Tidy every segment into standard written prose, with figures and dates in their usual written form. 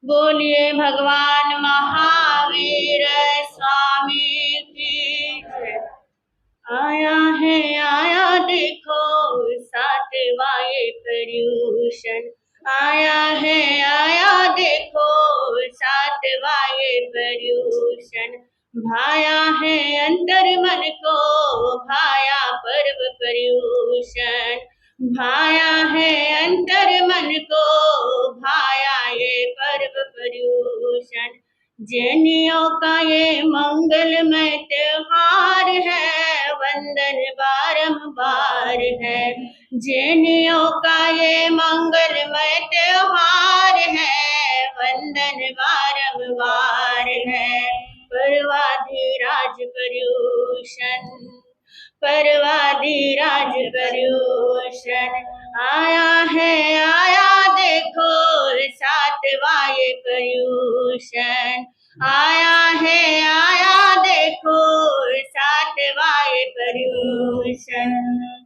बोलिए भगवान महावीर स्वामी की जय। आया देखो सातवां ये पर्यूषण। आया देखो सातवां ये पर्यूषण। भाया है अंतर मन को भाया पर्व पर्यूषण। भाया है अंतर मन को भाया ये पर्व पर्यूषण। जैनियों का ये मंगलमय त्योहार है, वंदन बारंबार है। जैनियों का ये मंगलमय त्योहार है, वंदन बारंबार है। परवाधिराज पर्यूषण, परवाधिराज पर्यूषण। आया देखो सातवां ये पर्यूषण। आया देखो सातवां ये पर्यूषण।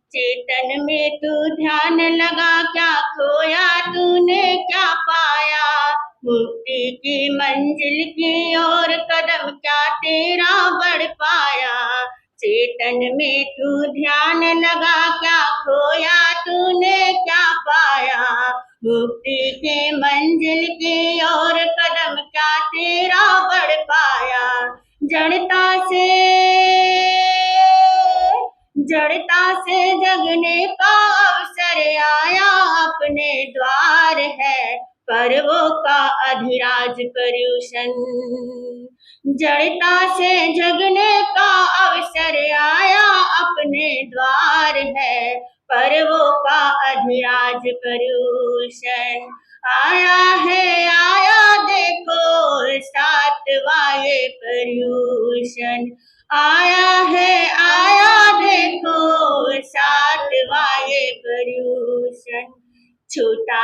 चेतन में तू ध्यान लगा, क्या खोया तूने क्या पाया। मुक्ति की मंजिल की ओर कदम क्या तेरा बढ़ पाया। चेतन में तू ध्यान लगा, क्या खोया तूने क्या पाया। मुक्ति के मंजिल की ओर कदम क्या तेरा बढ़ पाया। जड़ता से जगने का अवसर आया, अपने द्वार है पर्वों का अधिराज पर्यूषण। जड़ता से जगने का अवसर आया, अपने द्वार है पर्वों का अधिराज पर्यूषण। आया देखो सातवां ये पर्यूषण। आया देखो सातवां ये पर्यूषण। छोटा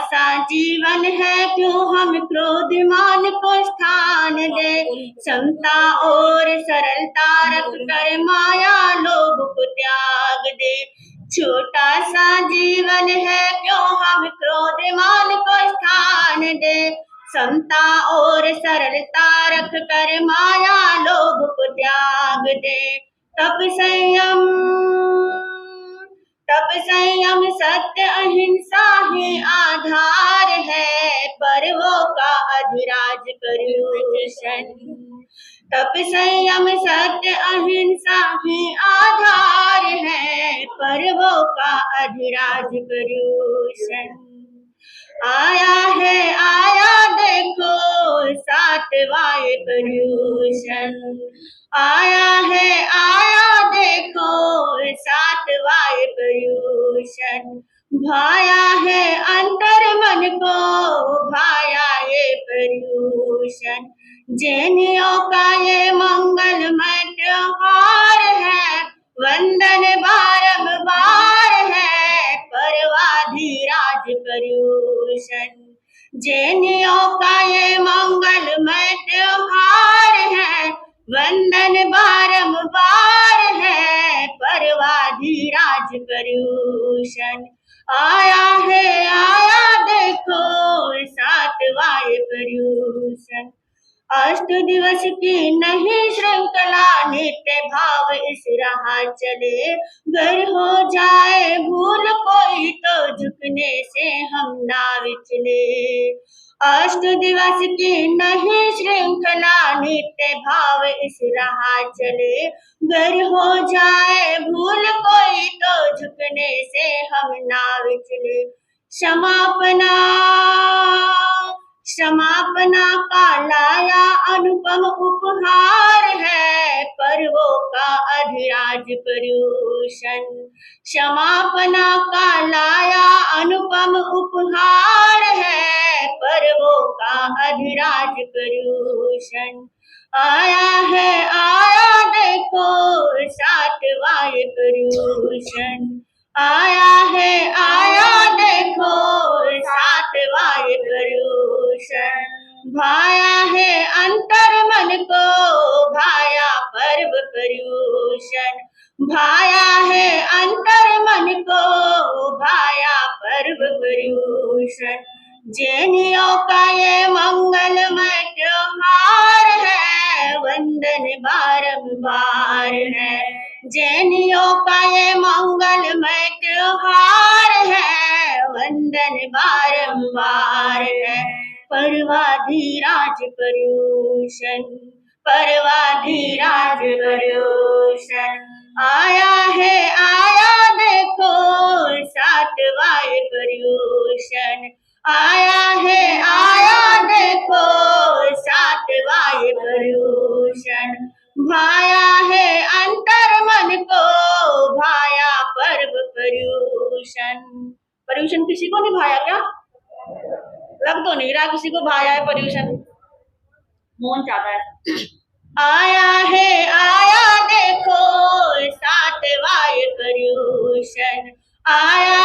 सा जीवन है, क्यों हम क्रोधमान को स्थान दे। समता और सरलता रख कर माया लोभ को त्याग दे। छोटा सा जीवन है, क्यों हम क्रोधमान को स्थान दे। समता और सरलता रख कर माया लोभ को त्याग दे। तप संयम सत्य अहिंसा ही आधार है, पर्वों का अधिराज पर्यूषण। तप संयम सत्य अहिंसा ही आधार है, पर्वों का अधिराज पर्यूषण। आया देखो सातवां ये पर्यूषण। आया देखो सातवां ये पर्यूषण। भाया है अंतर मन को भाया ये पर्यूषण। जैनियों का ये मंगलमय त्योहार है, वंदन बारंबार है परवाधिराज पर्यूषण। जैनियों का ये मंगलमय त्योहार है, वंदन बारंबार है परवाधिराज पर्यूषण। आया देखो सातवां ये पर्यूषण। अष्ट दिवस की नहीं श्रृंखला, नित्य भाव इस राह चले। गर हो जाए भूल कोई तो झुकने से हम ना विचले। अष्ट दिवस की नहीं श्रृंखला, नित्य भाव इस राह चले। गर हो जाए भूल कोई तो झुकने से हम ना विचले। क्षमापना का लाया अनुपम उपहार है, पर्वों का अधिराज पर्यूषण। क्षमापना का लाया अनुपम उपहार है, पर्वों का अधिराज पर्यूषण। आया देखो सातवां ये पर्यूषण। आया देखो सातवां ये पर्यूषण। भाया है अंतर मन को भाया पर्व पर्यूषण। भाया है अंतर मन को भाया पर्व पर्यूषण। जैनियों का ये मंगलमय त्योहार है, वंदन बारंबार है। जैनियों का ये मंगलमय त्योहार है, वंदन बारंबार है। पर्वाधिराज पर्यूषण, पर्वाधिराज पर्यूषण, आया देखो सातवां पर्यूषण, आया देखो सातवां पर्यूषण। भाया है अंतर मन को, भाया पर्व पर्यूषण। पर्यूषण किसी को नहीं भाया क्या? लग तो नहीं रहा किसी को भाया है पर्यूषण। मोहन चाहता है आया देखो सातवां पर्यूषण, आया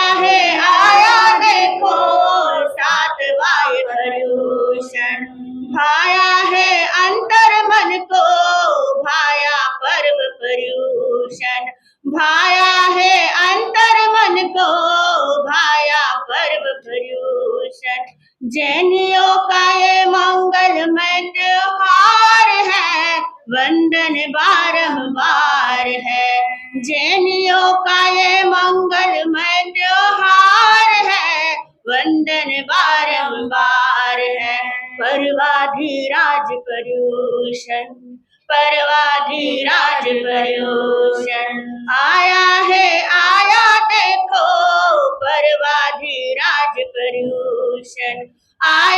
देखो सातवां पर्यूषण। भाया है अंतर मन को, भाया पर्व पर्यूषण, भाया है अंतर मन को, भाया पर्व पर्यूषण। जैनियों का ये मंगलमय त्योहार है, वंदन बारंबार है। जैनियों का ये मंगलमय त्योहार है, वंदन बारंबार है। पर्वाधिराज पर्यूषण, पर्वाधिराज पर्यूषण, आया देखो पर्वाधिराज पर्यूषण, आया